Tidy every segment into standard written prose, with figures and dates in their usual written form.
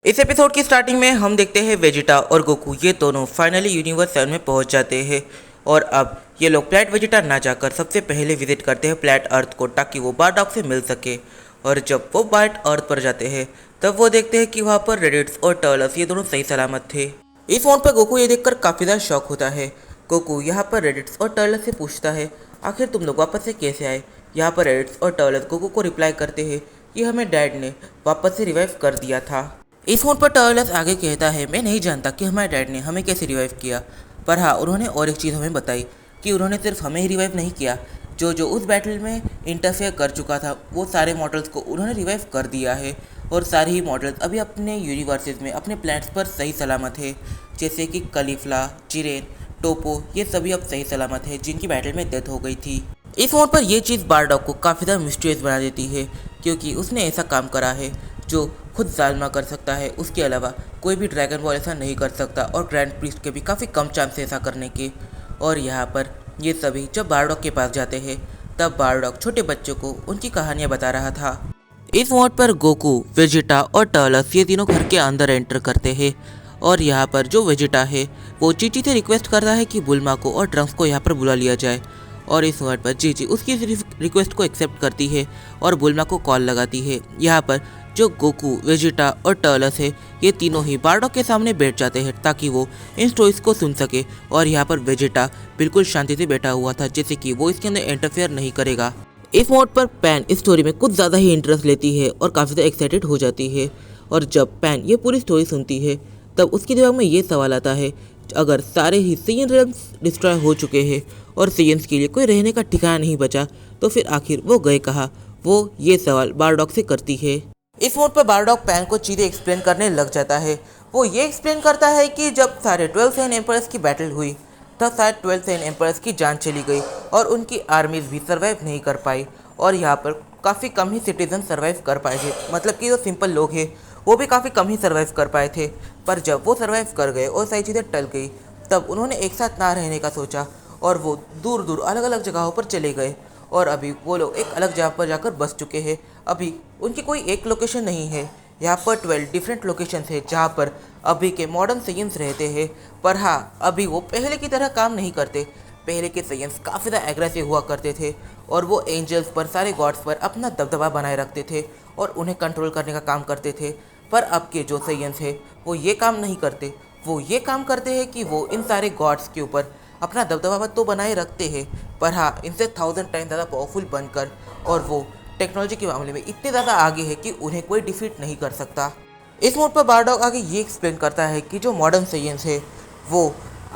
इस एपिसोड की स्टार्टिंग में हम देखते हैं वेजिटा और गोकू ये दोनों फाइनली यूनिवर्स 7 में पहुंच जाते हैं। और अब ये लोग प्लेनेट वेजिटा ना जाकर सबसे पहले विजिट करते हैं प्लेनेट अर्थ को, ताकि वो बारडॉग से मिल सके। और जब वो प्लेनेट अर्थ पर जाते हैं तब वो देखते हैं कि वहाँ पर रेडिट्स और टर्टल्स ये दोनों सही सलामत थे। इस फोन पर गोकू ये देखकर काफ़ी ज़्यादा शॉक होता है। गोकू यहाँ पर रेडिट्स और टर्टल्स से पूछता है, आखिर तुम लोग वापस से कैसे आए। यहाँ पर रेडिट्स और टर्टल्स गोकू को रिप्लाई करते हैं कि हमें डैड ने वापस से रिवाइव कर दिया था। इस फोन पर टर्टल्स आगे कहता है, मैं नहीं जानता कि हमारे डैड ने हमें कैसे रिवाइव किया, पर हाँ उन्होंने और एक चीज़ हमें बताई कि उन्होंने सिर्फ हमें ही रिवाइव नहीं किया, जो जो उस बैटल में इंटरफेयर कर चुका था वो सारे मॉडल्स को उन्होंने रिवाइव कर दिया है। और सारे ही मॉडल्स अभी अपने यूनिवर्सेस में अपने प्लैनेट्स पर सही सलामत है, जैसे कि कलीफ्ला, जिरेन, टोपो, ये सभी अब सही सलामत है जिनकी बैटल में डेथ हो गई थी। इस फोन पर यह चीज़ बारडॉग को काफ़ी ज़्यादा मिस्टीरियस बना देती है, क्योंकि उसने ऐसा काम करा है जो खुद जालमा कर सकता है, उसके अलावा कोई भी ड्रैगन बॉल ऐसा नहीं कर सकता, और ग्रैंड प्रीस्ट के भी काफ़ी कम चांस है ऐसा करने के। और यहाँ पर ये सभी जब बारडॉग के पास जाते हैं तब बारडॉग छोटे बच्चों को उनकी कहानियाँ बता रहा था। इस मोड पर गोकू, वेजिटा और टर्टल्स ये तीनों घर के अंदर एंटर करते हैं। और यहाँ पर जो वेजिटा है वो चीची से रिक्वेस्ट करता है कि बुल्मा को और ट्रंक्स को यहाँ पर बुला लिया जाए। और इस वर्ड पर चीची उसकी रिक्वेस्ट को एक्सेप्ट करती है और बुल्मा को कॉल लगाती है। यहाँ पर जो गोकू, वेजिटा और टर्टल्स है ये तीनों ही बारडॉग के सामने बैठ जाते हैं ताकि वो इन स्टोरीज को सुन सके। और यहाँ पर वेजिटा बिल्कुल शांति से बैठा हुआ था, जैसे कि वो इसके अंदर इंटरफेयर नहीं करेगा। इस मोड पर पैन इस स्टोरी में कुछ ज़्यादा ही इंटरेस्ट लेती है और काफ़ी ज़्यादा एक्साइटेड हो जाती है। और जब पैन ये पूरी स्टोरी सुनती है तब उसके दिमाग में ये सवाल आता है, अगर सारे ही सेयन रेल्म्स डिस्ट्रॉय हो चुके हैं और सेयन्स के लिए कोई रहने का ठिकाना नहीं बचा, तो फिर आखिर वो गए कहाँ। वो ये सवाल बारडॉग से करती है। इस मोड पर बारडॉग पैन को चीज़ें एक्सप्लेन करने लग जाता है। वो ये एक्सप्लेन करता है कि जब सारे 12 सेयन एम्पायर्स की बैटल हुई तब शायद 12 सेयन एम्पायर्स की जान चली गई और उनकी आर्मीज भी सर्वाइव नहीं कर पाई, और यहाँ पर काफ़ी कम ही सिटीजन सर्वाइव कर पाए थे। मतलब कि जो सिंपल लोग हैं वो भी काफ़ी कम ही सर्वाइव कर पाए थे। पर जब वो सर्वाइव कर गए और सारी चीज़ें टल गई तब उन्होंने एक साथ ना रहने का सोचा और वो दूर दूर अलग अलग जगहों पर चले गए। और अभी वो लोग एक अलग जगह पर जाकर बस चुके हैं। अभी उनकी कोई एक लोकेशन नहीं है, यहाँ पर 12 डिफरेंट लोकेशंस है जहाँ पर अभी के मॉडर्न सेयन्स रहते हैं। पर हाँ, अभी वो पहले की तरह काम नहीं करते। पहले के सेयन्स काफ़ी ज़्यादा एग्रेसिव हुआ करते थे और वो एंजल्स पर, सारे गॉड्स पर अपना दबदबा बनाए रखते थे और उन्हें कंट्रोल करने का काम करते थे। पर अब के जो सेयन्स है वो ये काम नहीं करते। वो ये काम करते हैं कि वो इन सारे गॉड्स के ऊपर अपना दबदबा तो बनाए रखते हैं, पर हाँ इनसे 1000 टाइम ज़्यादा पावरफुल बनकर, और वो टेक्नोलॉजी के मामले में इतने ज़्यादा आगे है कि उन्हें कोई डिफीट नहीं कर सकता। इस मोड पर बारडॉग आगे ये एक्सप्लेन करता है कि जो मॉडर्न सेयन्स है वो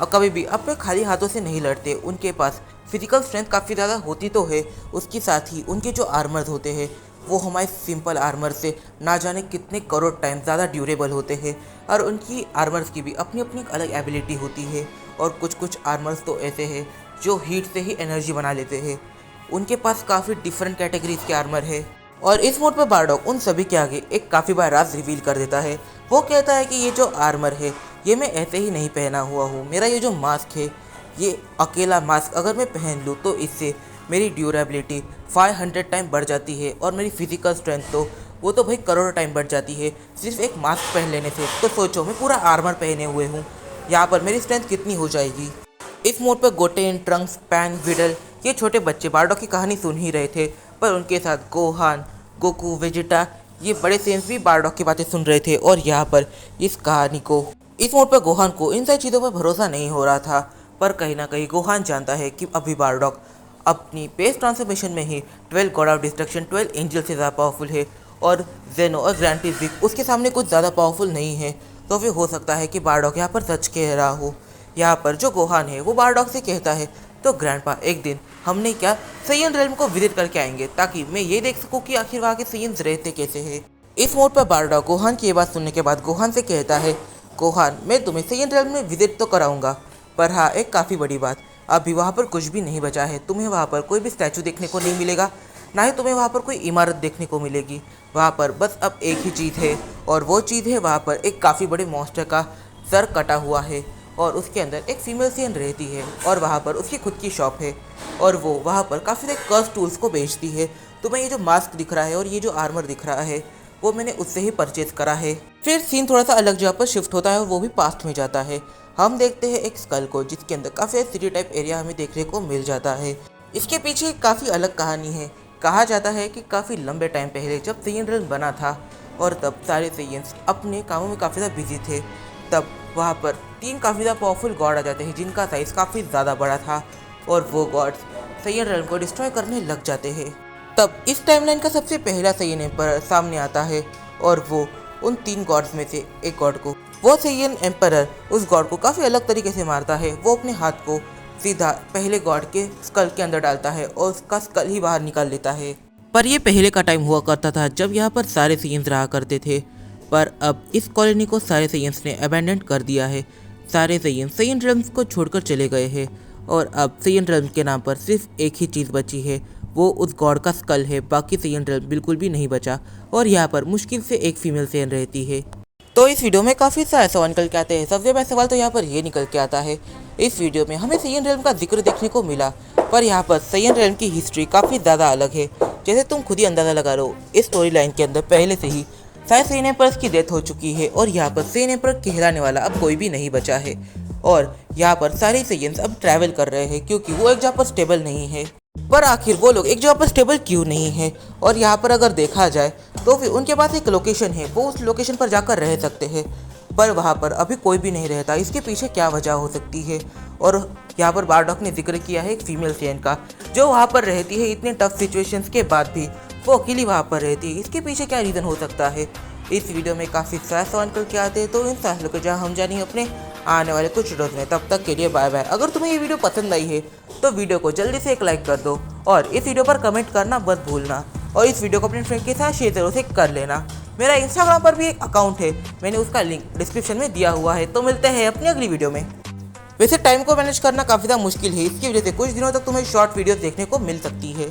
कभी भी अपने खाली हाथों से नहीं लड़ते। उनके पास फिजिकल स्ट्रेंथ काफ़ी ज़्यादा होती तो है, उसके साथ ही उनके जो आर्मर्स होते हैं वो हमारे सिंपल आर्मर से ना जाने कितने करोड़ टाइम ज़्यादा ड्यूरेबल होते हैं। और उनकी आर्मर्स की भी अपनी अपनी अलग एबिलिटी होती है। और कुछ कुछ आर्मर्स तो ऐसे हैं जो हीट से ही एनर्जी बना लेते हैं। उनके पास काफ़ी डिफरेंट कैटेगरीज के आर्मर है। और इस मोड पर बारडॉग उन सभी के आगे एक काफ़ी बड़ा राज रिवील कर देता है। वो कहता है कि ये जो आर्मर है ये मैं ऐसे ही नहीं पहना हुआ हूँ। मेरा ये जो मास्क है, ये अकेला मास्क अगर मैं पहन लूँ तो इससे मेरी ड्यूरेबिलिटी 500 टाइम बढ़ जाती है, और मेरी फिजिकल स्ट्रेंथ तो वो तो भाई करोड़ों टाइम बढ़ जाती है सिर्फ एक मास्क पहन लेने से। तो सोचो मैं पूरा आर्मर पहने हुए हूँ, यहाँ पर मेरी स्ट्रेंथ कितनी हो जाएगी। इस मोड पर गोटेन, ट्रंक्स, पैन, विडल ये छोटे बच्चे बारडॉग की कहानी सुन ही रहे थे, पर उनके साथ गोहान, गोकू, वेजिटा ये बड़े सेंस भी बारडॉग की बातें सुन रहे थे। और यहाँ पर इस कहानी को, इस मोड पर गोहान को इन सारी चीज़ों पर भरोसा नहीं हो रहा था, पर कहीं ना कहीं गोहान जानता है कि अभी बारडॉग अपनी बेस ट्रांसफॉर्मेशन में ही 12 गॉड ऑफ डिस्ट्रक्शन, 12 एंजल से ज़्यादा पावरफुल है, और जेनो और ग्रैंड भी उसके सामने कुछ ज़्यादा पावरफुल नहीं है। तो फिर हो सकता है कि बारडॉग यहाँ पर सच कह रहा हो। यहाँ पर जो गोहान है वो बारडॉग से कहता है, तो ग्रैंडपा एक दिन हमने क्या सेयन रेल्म को विजिट करके आएंगे ताकि मैं ये देख सकूँ कि आखिर वहाँ के सेयन्स रहते कैसे हैं। इस मोड पर बारडॉग गोहान की ये बात सुनने के बाद गोहान से कहता है, गोहान मैं तुम्हें सेयन रेल्म में विजिट तो कराऊंगा, पर हाँ एक काफ़ी बड़ी बात, अभी वहाँ पर कुछ भी नहीं बचा है। तुम्हें वहाँ पर कोई भी स्टैचू देखने को नहीं मिलेगा, ना ही तुम्हें वहाँ पर कोई इमारत देखने को मिलेगी। वहाँ पर बस अब एक ही चीज़ है, और वो चीज़ है वहाँ पर एक काफ़ी बड़े मॉन्स्टर का सर कटा हुआ है, और उसके अंदर एक फीमेल सेयन रहती है, और वहाँ पर उसकी खुद की शॉप है, और वो वहाँ पर काफ़ी सारे कर्स टूल्स को बेचती है। तुम्हें ये जो मास्क दिख रहा है और ये जो आर्मर दिख रहा है वो मैंने उससे ही परचेज करा है। फिर सीन थोड़ा सा अलग जगह पर शिफ्ट होता है और वो भी पास्ट में जाता है। हम देखते हैं एक स्कल को, जिसके अंदर काफ़ी सिटी टाइप एरिया हमें देखने को मिल जाता है। इसके पीछे काफ़ी अलग कहानी है। कहा जाता है कि काफ़ी लंबे टाइम पहले जब सेयन रेल्म बना था और तब सारे सेयन्स अपने कामों में काफ़ी ज़्यादा बिजी थे, तब वहाँ पर 3 काफ़ी ज़्यादा पावरफुल गॉड आ जाते हैं जिनका साइज़ काफ़ी ज़्यादा बड़ा था और वो गॉड्स सेयन रेल्म को डिस्ट्रॉय करने लग जाते हैं। तब इस टाइमलाइन का सबसे पहला सेयन एम्परर सामने आता है और वो उन 3 गॉड्स में से एक गॉड को, वो सेयन एम्परर उस गॉड को काफ़ी अलग तरीके से मारता है। वो अपने हाथ को सीधा पहले गॉड के स्कल के अंदर डालता है और उसका स्कल ही बाहर निकाल लेता है। पर ये पहले का टाइम हुआ करता था जब यहाँ पर सारे सेयन्स रहा करते थे, पर अब इस कॉलोनी को सारे सेयन्स ने अबैंडन कर दिया है। सारे सेयन्स सेयन रेल्म्स को छोड़कर चले गए हैं और अब सेयन रेल्म्स के नाम पर सिर्फ एक ही चीज़ बची है, वो उस गॉड का स्कल है। बाकी सेयन रेल्म बिल्कुल भी नहीं बचा और यहाँ पर मुश्किल से एक फीमेल सेयन रहती है। तो इस वीडियो में काफ़ी सारे सवाल निकल के आते हैं। सबसे पहला सवाल तो यहाँ पर ये निकल के आता है, इस वीडियो में हमें सेयन रेल्म का जिक्र देखने को मिला, पर यहाँ पर सेयन रेल्म की हिस्ट्री काफ़ी ज़्यादा अलग है। जैसे तुम खुद ही अंदाज़ा लगा लो, इस स्टोरी लाइन के अंदर पहले से ही सारे सेयन एम्परर्स की डेथ हो चुकी है और यहाँ पर सेयन एम्परर कहलाने वाला अब कोई भी नहीं बचा है। और यहाँ पर सारे सेयन्स अब ट्रैवल कर रहे हैं क्योंकि वो एक जगह पर स्टेबल नहीं है। पर आखिर वो लोग एक जगह पर स्टेबल क्यों नहीं है? और यहाँ पर अगर देखा जाए तो फिर उनके पास एक लोकेशन है, वो उस लोकेशन पर जाकर रह सकते हैं, पर वहाँ पर अभी कोई भी नहीं रहता। इसके पीछे क्या वजह हो सकती है? और यहाँ पर बारडॉक ने जिक्र किया है एक फीमेल सेयन का, जो वहाँ पर रहती है इतने टफ सिचुएशंस के बाद भी वो अकेली वहाँ पर रहती है। इसके पीछे क्या रीज़न हो सकता है? इस वीडियो में काफ़ी सारे सवाल करके आते हैं, तो इन सवालों को जहाँ हम जानेंगे अपने आने वाले कुछ वीडियोज़ में। तब तक के लिए बाय बाय। अगर तुम्हें ये वीडियो पसंद आई है तो वीडियो को जल्दी से एक लाइक कर दो और इस वीडियो पर कमेंट करना मत भूलना और इस वीडियो को अपने फ्रेंड के साथ शेयर जरूर से कर लेना। मेरा इंस्टाग्राम पर भी एक अकाउंट है, मैंने उसका लिंक डिस्क्रिप्शन में दिया हुआ है। तो मिलते हैं अपनी अगली वीडियो में। वैसे टाइम को मैनेज करना काफ़ी ज़्यादा मुश्किल है, इसकी वजह से कुछ दिनों तक तुम्हें शॉर्ट वीडियोस देखने को मिल सकती है।